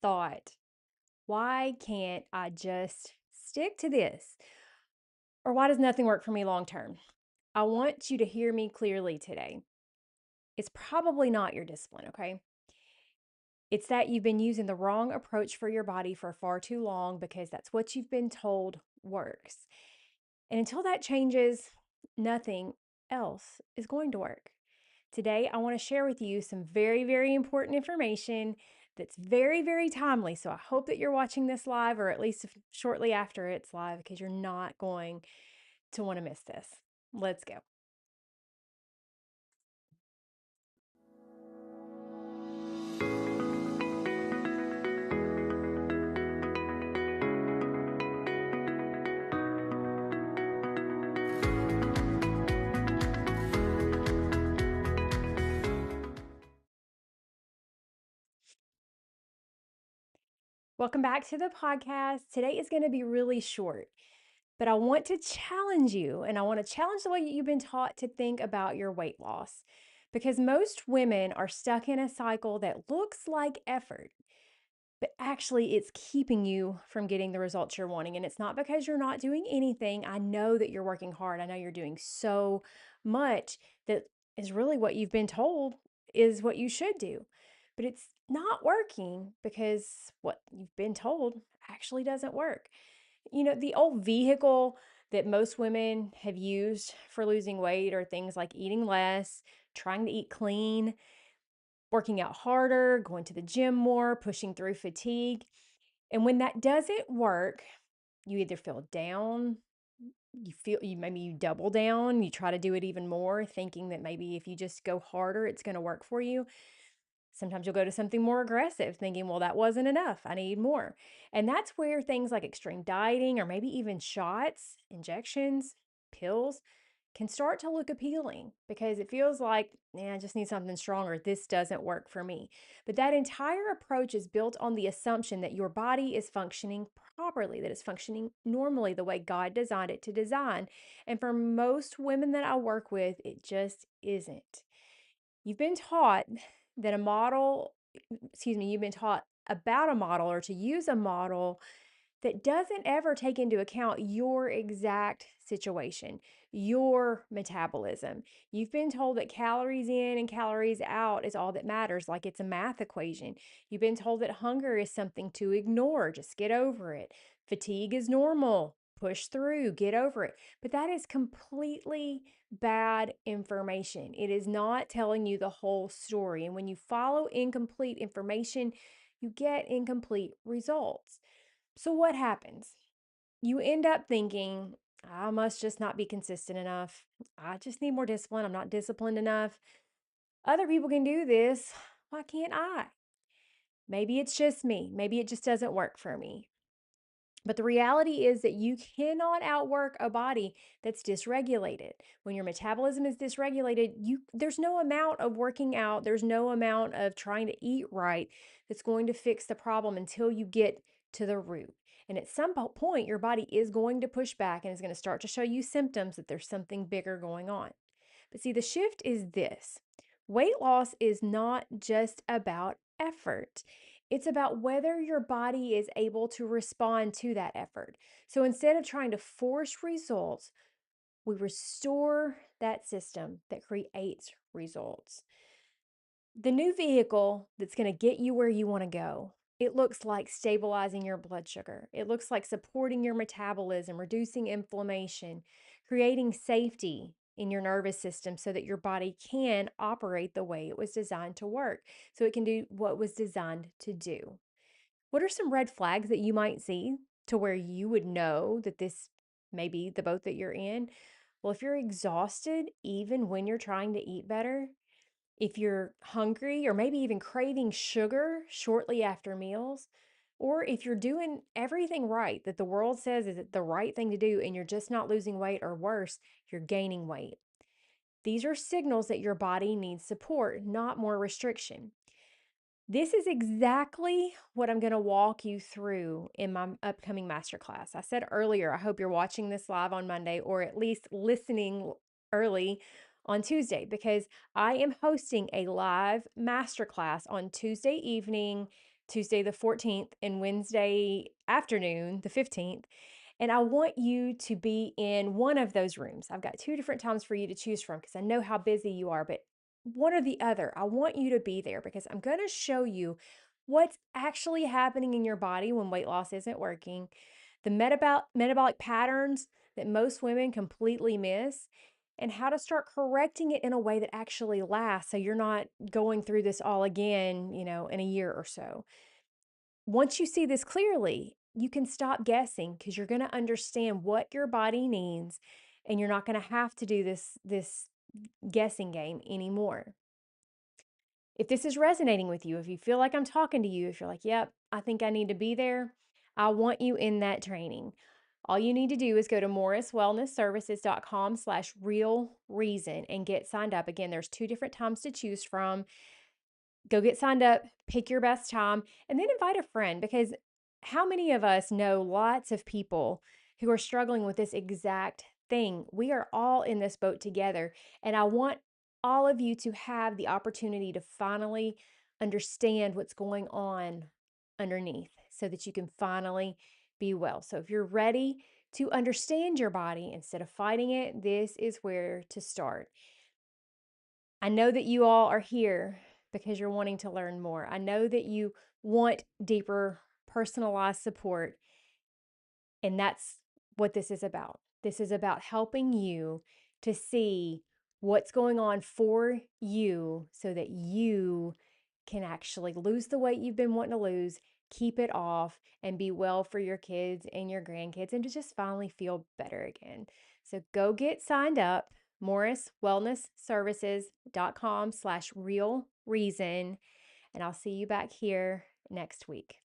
thought, why can't I just stick to this? Or why does nothing work for me long term? I want you to hear me clearly today. It's probably not your discipline, okay? It's that you've been using the wrong approach for your body for far too long because that's what you've been told works. And until that changes, nothing else is going to work. Today, I want to share with you some very, very important information that's very, very timely. So I hope that you're watching this live or at least shortly after it's live because you're not going to want to miss this. Let's go. Welcome back to the podcast. Today is going to be really short, but I want to challenge you and I want to challenge the way you've been taught to think about your weight loss because most women are stuck in a cycle that looks like effort, but actually it's keeping you from getting the results you're wanting. And it's not because you're not doing anything. I know that you're working hard. I know you're doing so much that is really what you've been told is what you should do. But it's not working because what you've been told actually doesn't work. The old vehicle that most women have used for losing weight are things like eating less, trying to eat clean, working out harder, going to the gym more, pushing through fatigue. And when that doesn't work, you either feel down, you maybe you double down, you try to do it even more, thinking that maybe if you just go harder, it's going to work for you. Sometimes you'll go to something more aggressive, thinking, well, that wasn't enough. I need more. And that's where things like extreme dieting or maybe even shots, injections, pills can start to look appealing because it feels like, I just need something stronger. This doesn't work for me. But that entire approach is built on the assumption that your body is functioning properly, that it's functioning normally the way God designed it to design. And for most women that I work with, it just isn't. You've been taught that a model, you've been taught about a model or to use a model that doesn't ever take into account your exact situation, your metabolism. You've been told that calories in and calories out is all that matters, like it's a math equation. You've been told that hunger is something to ignore, just get over it. Fatigue is normal, push through, get over it. But that is completely bad information. It is not telling you the whole story. And when you follow incomplete information, you get incomplete results. So, what happens? You end up thinking, I must just not be consistent enough. I just need more discipline. I'm not disciplined enough. Other people can do this. Why can't I? Maybe it's just me. Maybe it just doesn't work for me. But the reality is that you cannot outwork a body that's dysregulated. When your metabolism is dysregulated, there's no amount of working out, there's no amount of trying to eat right that's going to fix the problem until you get to the root. And at some point, your body is going to push back and is going to start to show you symptoms that there's something bigger going on. But see, the shift is this: weight loss is not just about effort. It's about whether your body is able to respond to that effort. So instead of trying to force results, we restore that system that creates results. The new vehicle that's going to get you where you want to go, it looks like stabilizing your blood sugar. It looks like supporting your metabolism, reducing inflammation, creating safety in your nervous system so that your body can operate the way it was designed to work, so it can do what was designed to do. What are some red flags that you might see to where you would know that this may be the boat that you're in? Well, if you're exhausted, even when you're trying to eat better, if you're hungry or maybe even craving sugar shortly after meals, or if you're doing everything right that the world says is the right thing to do and you're just not losing weight, or worse, you're gaining weight. These are signals that your body needs support, not more restriction. This is exactly what I'm going to walk you through in my upcoming masterclass. I said earlier, I hope you're watching this live on Monday or at least listening early on Tuesday, because I am hosting a live masterclass on Tuesday evening, Tuesday the 14th and Wednesday afternoon, the 15th. And I want you to be in one of those rooms. I've got two different times for you to choose from because I know how busy you are, but one or the other, I want you to be there because I'm going to show you what's actually happening in your body when weight loss isn't working, the metabolic patterns that most women completely miss, and how to start correcting it in a way that actually lasts so you're not going through this all again, in a year or so. Once you see this clearly, you can stop guessing because you're going to understand what your body needs and you're not going to have to do this guessing game anymore. If this is resonating with you, if you feel like I'm talking to you, if you're like, "Yep, I think I need to be there," I want you in that training. All you need to do is go to morriswellnessservices.com/real reason and get signed up. Again, there's two different times to choose from. Go get signed up, pick your best time, and then invite a friend because how many of us know lots of people who are struggling with this exact thing? We are all in this boat together, and I want all of you to have the opportunity to finally understand what's going on underneath so that you can finally be well. So if you're ready to understand your body instead of fighting it, this is where to start. I know that you all are here because you're wanting to learn more. I know that you want deeper, personalized support, and that's what this is about. This is about helping you to see what's going on for you so that you can actually lose the weight you've been wanting to lose, keep it off, and be well for your kids and your grandkids, and to just finally feel better again. So go get signed up, morriswellnessservices.com/real reason, and I'll see you back here next week.